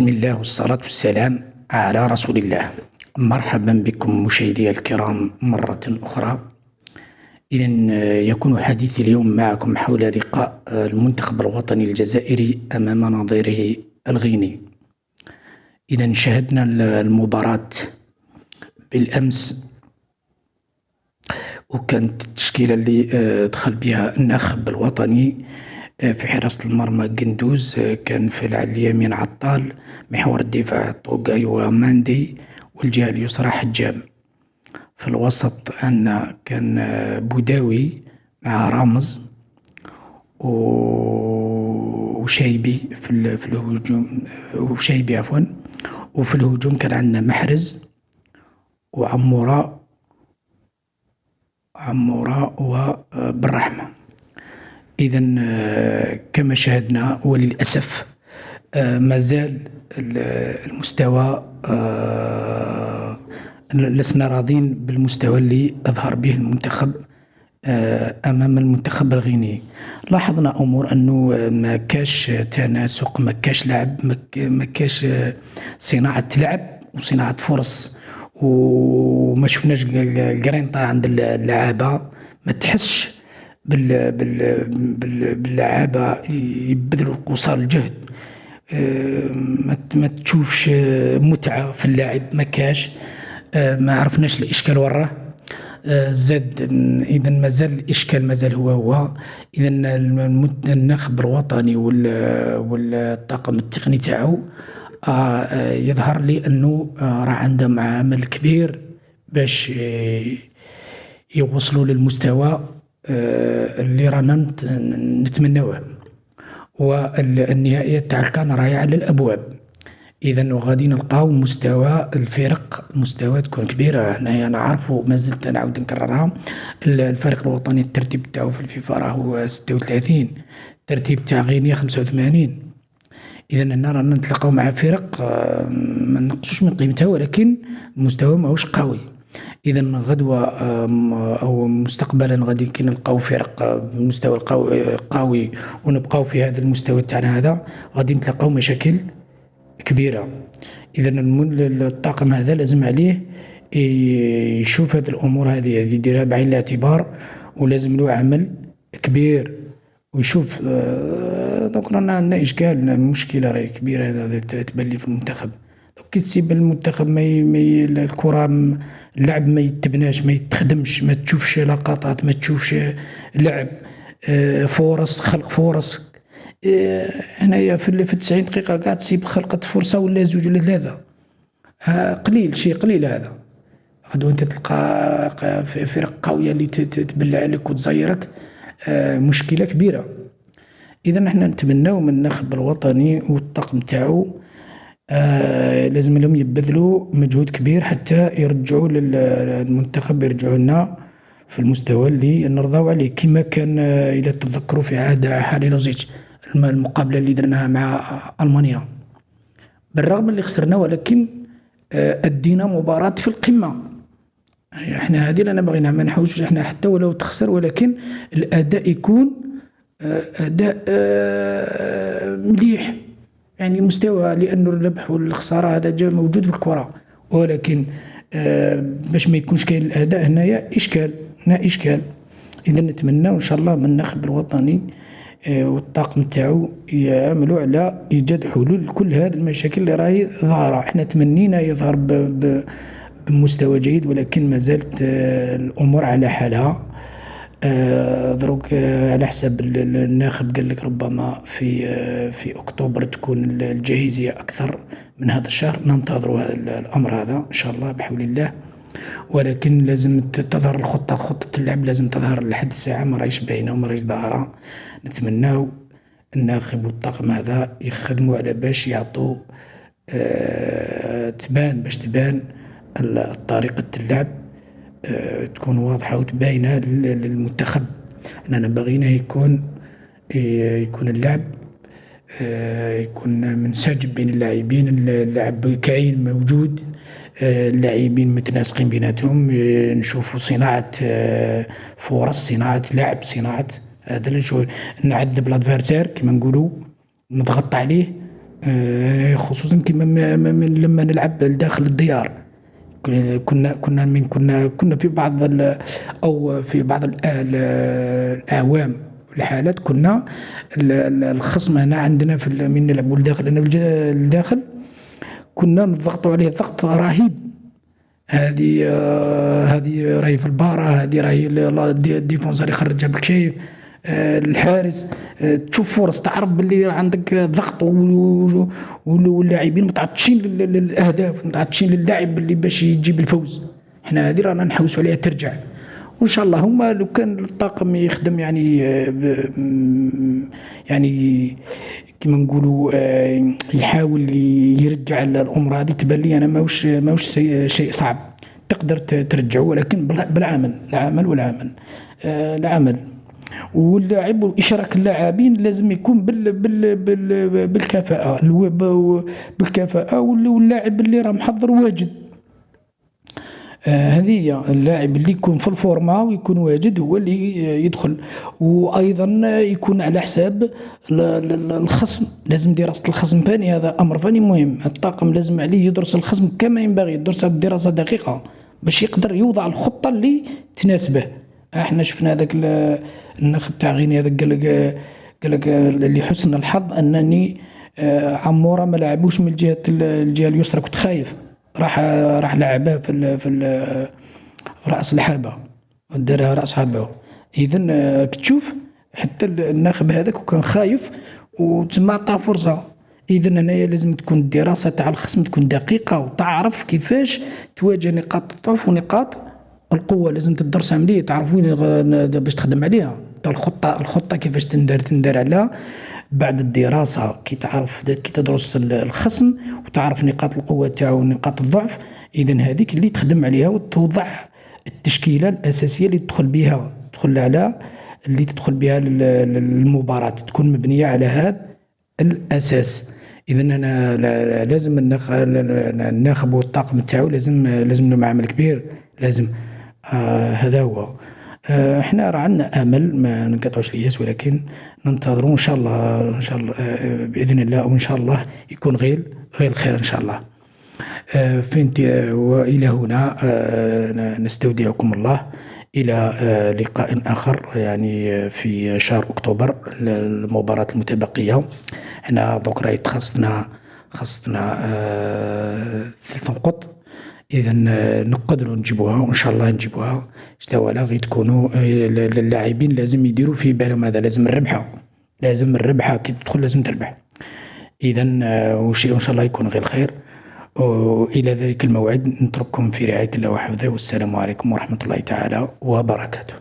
بسم الله والصلاة والسلام على رسول الله. مرحبا بكم مشاهدي الكرام مرة أخرى. إذا يكون حديثي اليوم معكم حول لقاء المنتخب الوطني الجزائري أمام نظيره الغيني. إذا شاهدنا المباراة بالأمس، وكانت التشكيلة اللي دخل بها الناخب الوطني في حراسة المرمى قندوز، كان في على اليمين عطال، محور الدفاع طوقاي وماندي، والجهة اليسرى حجام. في الوسط عندنا كان بوداوي مع رامز وشايبي في الهجوم، وشايبي عفوا. وفي الهجوم كان عندنا محرز وعمورة وبالرحمة. إذا كما شاهدنا وللأسف ما زال المستوى، لسنا راضين بالمستوى اللي أظهر به المنتخب أمام المنتخب الغيني. لاحظنا أمور أنه ما كاش تناسق، ما كاش لعب، ما كاش صناعة لعب وصناعة فرص، وما شفناش القرينطة عند اللعابة. ما تحسش باللعابة يبذلوا قصارى الجهد. ما تشوفش متعة في اللعب، ما كاش. ما عرفناش الإشكال وراه زاد. إذا مازال الإشكال مازال هو. إذا الناخب الوطني والطاقم التقني تاعو يظهر لي أنه راه عندهم عمل كبير باش يوصلوا للمستوى اللي رانا نتمناوه، والنهائيات تاع الكان راهي على الأبواب. إذا غادي نلقاو مستوى الفرق، مستوى تكون كبيرة. هنايا نعرفو، مازلت نعاود نكررها، الفريق الوطني الترتيب تاعو في الفيفا راهو 36، الترتيب تاع غينيا 85. إذا هنا رانا نتلاقاو مع فرق ما نقصوش من قيمتها، ولكن المستوى ماهوش قوي. إذا غدوة أو مستقبلا غادي كي نلقاو فرق بالمستوى قوي ونبقاو في هذا المستوى تاعنا هذا، غادي نتلاقاو مشاكل كبيرة. إذا الطاقم هذا لازم عليه يشوف هذه الأمور هذه يديرها بعين الاعتبار، ولازم له عمل كبير ويشوف. دونك رانا عندنا إشكال، مشكلة راهي كبيرة هذا تبان لي في المنتخب. كي تسيب المنتخب الكرة، اللعب ما يتبناش، ما يتخدمش، ما تشوفش لقطات، ما تشوفش لعب، فرص، خلق فرص. هنايا في 90 دقيقة قاعد تسيب خلقت فرصة ولا زوج ولا ثلاثة، قليل، شيء قليل هذا. غدوة انت تلقى في فرق قوية اللي تبلع عليك وتزيرك، مشكلة كبيرة. إذا نحن نتمناو من الناخب الوطني والطاقم تاعو لازم لهم يبذلوا مجهود كبير حتى يرجعوا للمنتخب، يرجعوا لنا في المستوى اللي نرضاو عليه، كما كان إذا تتذكروا في عهد حاليلوزيتش المقابلة اللي درناها مع ألمانيا. بالرغم اللي خسرنا، ولكن أدينا مباراة في القمة. احنا هذه اللي أنا بغينا، ما نحوسوش احنا حتى ولو تخسر، ولكن الأداء يكون أداء مليح، يعني مستوى، لأنه الربح والخسارة هذا جا موجود في الكرة، ولكن باش ما يكونش كاين الأداء هنايا إشكال. إذا نتمنى إن شاء الله من الناخب الوطني والطاقم تاعو يعملوا على إيجاد حلول لكل هذه المشاكل اللي راهي ظاهرة. احنا تمنينا يظهر بمستوى جيد، ولكن ما زالت الأمور على حالها. دروك على حساب الناخب قال لك ربما في أكتوبر تكون الجاهزية أكثر من هذا الشهر. ننتظروا هذا الأمر هذا إن شاء الله بحول الله، ولكن لازم تظهر خطة اللعب لازم تظهر لحد الساعة، ما راهيش باينة وما راهيش ظاهرة. نتمناو الناخب والطاقم هذا يخدموا على باش يعطوا تبان طريقة اللعب، تكون واضحة وتباينة للمنتخب. أننا بغينا يكون اللعب يكون منسجم بين اللاعبين، اللعب كاين موجود، اللاعبين متناسقين بيناتهم، نشوفوا صناعة فرص، صناعة لعب، صناعة هذا اللي نعذب الادفيرسير كما نقولوا، نضغط عليه خصوصًا كيما لمّا نلعب داخل الديار. كنا في بعض أو في بعض الأعوام والحالات كنا الخصم هنا عندنا من نلعبوا لداخل هنا لداخل، كنا نضغطوا عليه ضغط رهيب. هذه راهي في البارة، هذه راهي الديفونسور يخرجها بالكشيف، الحارس، تشوف فرص تعرف باللي عندك ضغط واللاعبين متعطشين للأهداف، متعطشين للعب اللي باش يجيب الفوز. حنا هذه رانا نحوسوا عليها ترجع، وإن شاء الله هما لو كان الطاقم يخدم يعني يعني كيما نقولوا يحاول يرجع الأمور هذه، تبان لي أنا ماهوش شيء صعب، تقدر ترجعه، ولكن العمل واللاعب وإشراك اللاعبين لازم يكون بالكفاءة، بالكفاءة، واللاعب اللي راه محضر واجد. هذه هي اللاعب اللي يكون في الفورما ويكون واجد هو اللي يدخل، وأيضا يكون على حساب الخصم. لازم دراسة الخصم ثاني، هذا أمر ثاني مهم. الطاقم لازم عليه يدرس الخصم كما ينبغي، يدرسها بدراسة دقيقة باش يقدر يوضع الخطة اللي تناسبه. احنا شفنا هذاك الناخب تاع غيني هذاك قالك لحسن الحظ أنني عمورة ما لعبوش من الجهة اليسرى، كنت خايف، راح لعبها في رأس الحربة، دارها رأس حربة. إذا تشوف حتى الناخب هذاك وكان خايف وتما عطاه فرصة. إذا هنايا لازم تكون الدراسة تاع الخصم تكون دقيقة، وتعرف كيفاش تواجه نقاط الضعف ونقاط القوة. لازم تدرسها مليح، تعرف وين باش تخدم عليها. الخطة كيفاش تندار عليها بعد الدراسة، كي تدرس الخصم وتعرف نقاط القوة تاعو ونقاط الضعف. إذا هذيك اللي تخدم عليها وتوضع التشكيلة الأساسية اللي تدخل بها للمباراة، تكون مبنية على هذا الأساس. إذا أنا لازم الناخب والطاقم تاعو لازم له عمل كبير، لازم هذا هو. احنا راه عندنا امل، ما نقطعوش الياس، ولكن ننتظروا ان شاء الله باذن الله، وان شاء الله يكون غير الخير ان شاء الله. والى هنا نستودعكم الله، الى لقاء اخر يعني في شهر اكتوبر، المباراة المتبقية. احنا دوك راهي خاصنا 3 نقط، إذا نقدروا نجيبوها، وإن شاء الله نجيبوها. ولا غير تكونوا اللاعبين لازم يديروا في بالهم هذا، لازم الربحة كي تدخل لازم تربح. إذا وإن شاء الله يكون غير الخير، وإلى ذلك الموعد نترككم في رعاية الله وحفظه، والسلام عليكم ورحمة الله تعالى وبركاته.